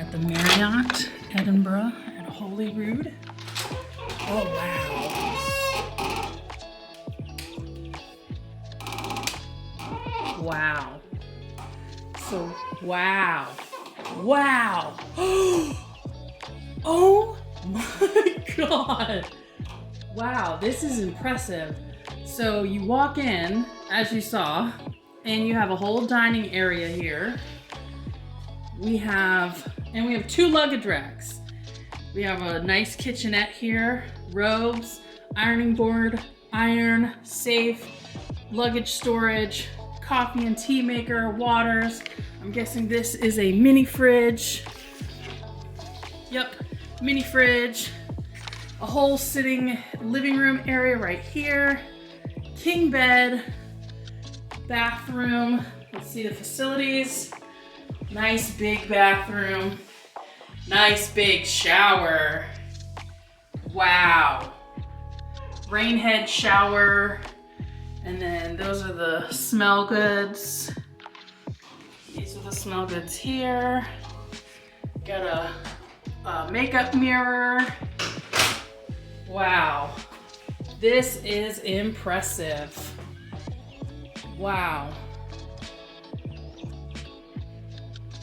at the Marriott, Edinburgh at Holyrood. Oh, wow. Wow. So, wow. Wow. Oh my God. Wow, this is impressive. So you walk in, as you saw, and you have a whole dining area here. We have 2 luggage racks. We have a nice kitchenette here, robes, ironing board, iron, safe, luggage storage, coffee and tea maker, waters. I'm guessing this is a mini fridge. Yep, mini fridge. A whole sitting living room area right here. King bed, bathroom. Let's see the facilities. Nice big bathroom. Nice big shower. Wow. Rain head shower. And then those are the smell goods. These are the smell goods here. Got a makeup mirror. Wow. This is impressive. Wow.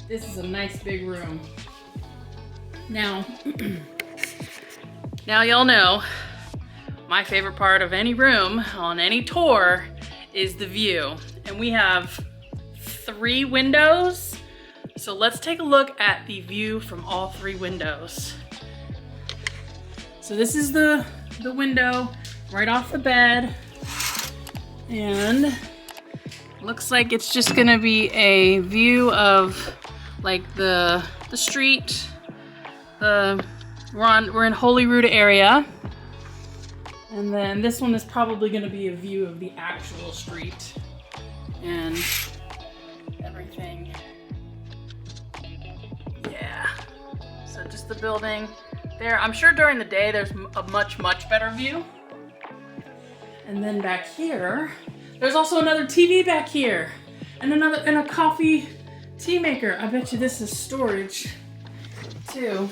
This is a nice big room. Now, y'all know my favorite part of any room on any tour is the view. And we have 3 windows. So let's take a look at the view from all 3 windows. So this is the window right off the bed. And looks like it's just gonna be a view of like the street. We're in Holyrood area. And then this one is probably gonna be a view of the actual street and everything. Yeah, so just the building there. I'm sure during the day there's a much better view. And then back here, there's also another TV back here and a coffee tea maker. I bet you this is storage too.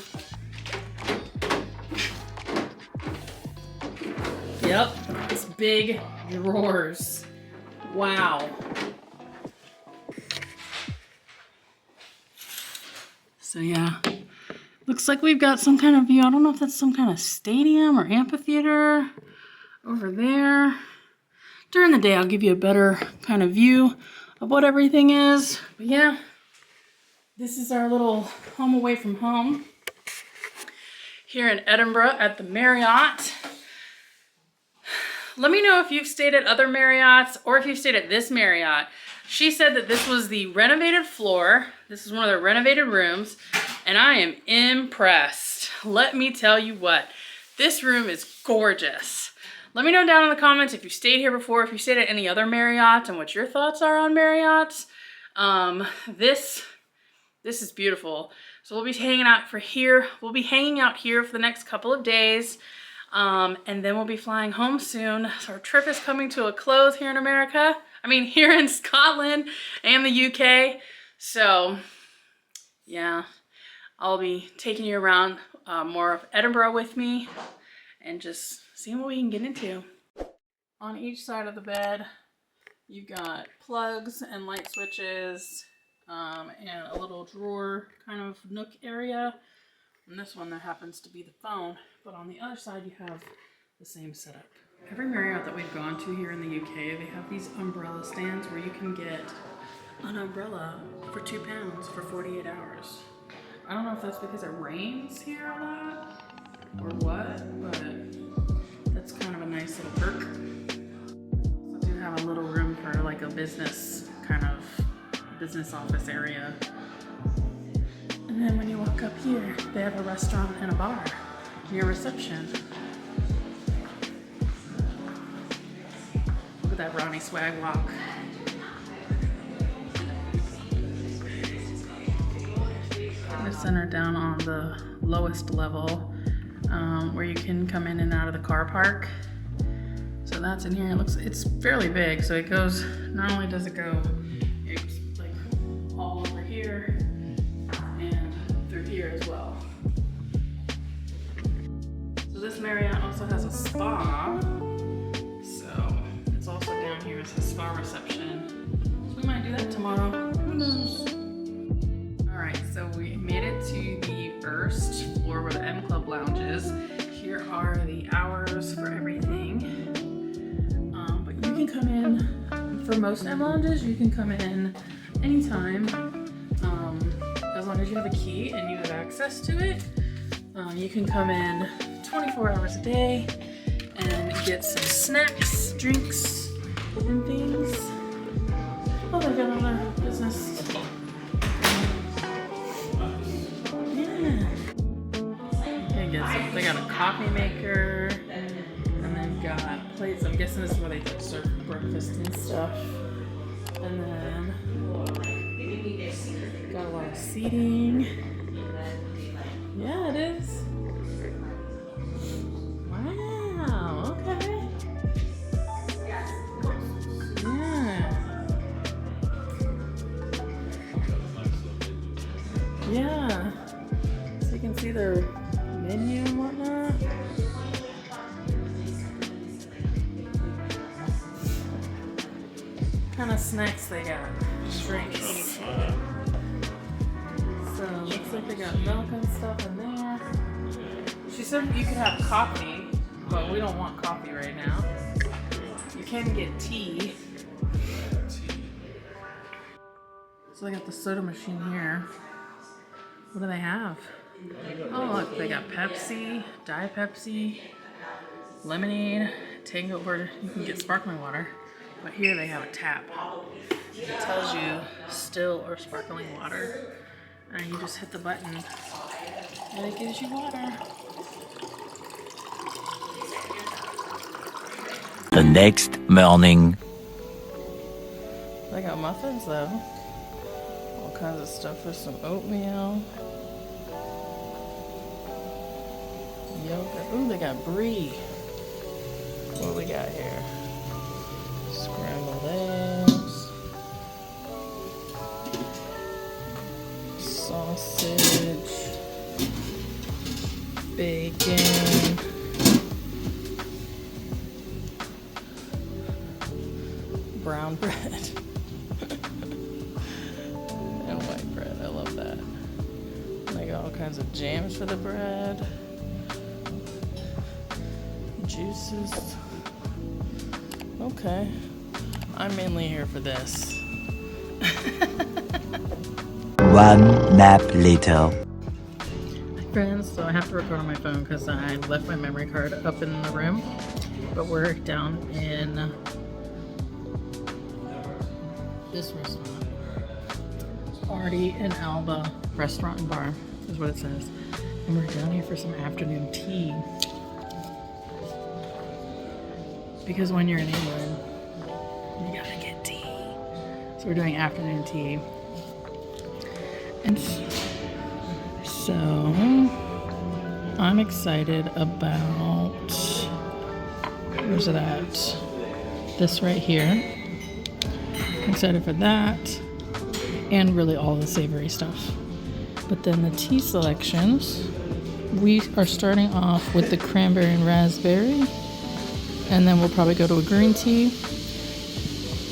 Yep, it's big drawers. Wow. So yeah, looks like we've got some kind of view. I don't know if that's some kind of stadium or amphitheater over there. During the day, I'll give you a better kind of view of what everything is. But yeah, this is our little home away from home here in Edinburgh at the Marriott. Let me know if you've stayed at other Marriotts or if you've stayed at this Marriott. She said that this was the renovated floor. This is one of the renovated rooms, and I am impressed. Let me tell you what, this room is gorgeous. Let me know down in the comments if you stayed here before, if you stayed at any other Marriott, and what your thoughts are on Marriotts. This is beautiful. So we'll be hanging out here. We'll be hanging out here for the next couple of days. And then we'll be flying home soon. So our trip is coming to a close here in America. I mean, here in Scotland and the UK. So yeah, I'll be taking you around more of Edinburgh with me and just seeing what we can get into. On each side of the bed, you've got plugs and light switches, and a little drawer kind of nook area. And this one, there happens to be the phone, but on the other side you have the same setup. Every Marriott that we've gone to here in the UK, they have these umbrella stands where you can get an umbrella for £2 for 48 hours. I don't know if that's because it rains here a lot or what, but that's kind of a nice little perk. We do have a little room for like a business office area. And then when you walk up here, they have a restaurant and a bar near reception. Look at that Ronnie swag walk. We're centered down on the lowest level where you can come in and out of the car park. So that's in here. It's fairly big. So it goes, not only does it go, it's like all over here and through here. here as well. So this Marriott also has a spa. So it's also down here as a spa reception. So we might do that tomorrow. Who knows? Alright, so we made it to the first floor where the M Club lounge is. Here are the hours for everything. But you can come in, for most M lounges, you can come in anytime. As long as you have a key and you have access to it. You can come in 24 hours a day and get some snacks, drinks, and things. Oh, they've got all their business. Yeah. They got a coffee maker, and they've got plates. I'm guessing this is where they serve breakfast and stuff. And then got a lot of seating. Yeah, it is. Wow, okay. Yeah. So you can see their menu and whatnot. What kind of snacks they got? Drinks. So looks like they got milk and stuff in there. She said you could have coffee, but we don't want coffee right now. You can get tea. So they got the soda machine here. What do they have? Oh look, they got Pepsi, Diet Pepsi, lemonade, Tango Order. You can get sparkling water, but here they have a tap. It tells you still or sparkling water, and you just hit the button, and it gives you water. The next morning. They got muffins though. All kinds of stuff with some oatmeal. Yogurt. Ooh, they got brie. What do we got here? Scrambled eggs. Sausage. Bacon. Brown bread. And white bread. I love that. They got all kinds of jams for the bread. Juices. Okay. I'm mainly here for this. One nap later. Hi friends, so I have to record on my phone because I left my memory card up in the room. But we're down in this restaurant. Artie and Alba Restaurant and Bar is what it says. And we're down here for some afternoon tea. Because when you're in England, you gotta get tea. So we're doing afternoon tea. And so I'm excited about, where's it at? This right here. I'm excited for that. And really all the savory stuff. But then the tea selections, we are starting off with the cranberry and raspberry. And then we'll probably go to a green tea.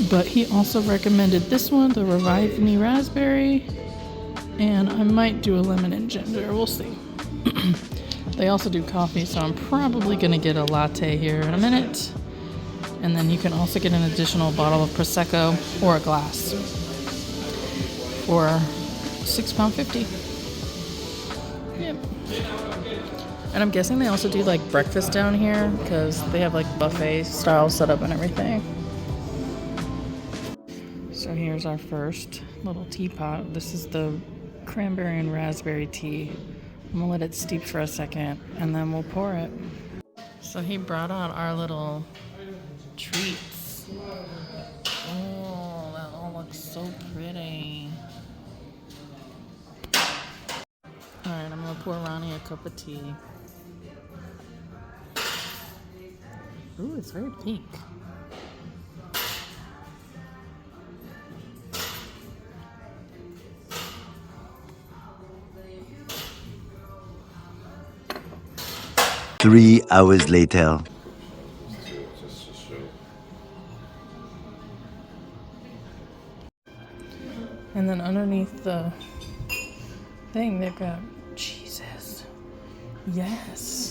But he also recommended this one, the Revive Me Raspberry. And I might do a lemon and ginger, we'll see. They also do coffee, so I'm probably gonna get a latte here in a minute. And then you can also get an additional bottle of Prosecco or a glass for £6.50. Yep. And I'm guessing they also do like breakfast down here because they have like buffet style setup and everything. So here's our first little teapot. This is the cranberry and raspberry tea. I'm gonna let it steep for a second and then we'll pour it. So he brought out our little treats. Oh, that all looks so pretty. Alright, I'm gonna pour Ronnie a cup of tea. Ooh, it's very pink. 3 hours later. And then underneath the thing, they've got Jesus. Yes.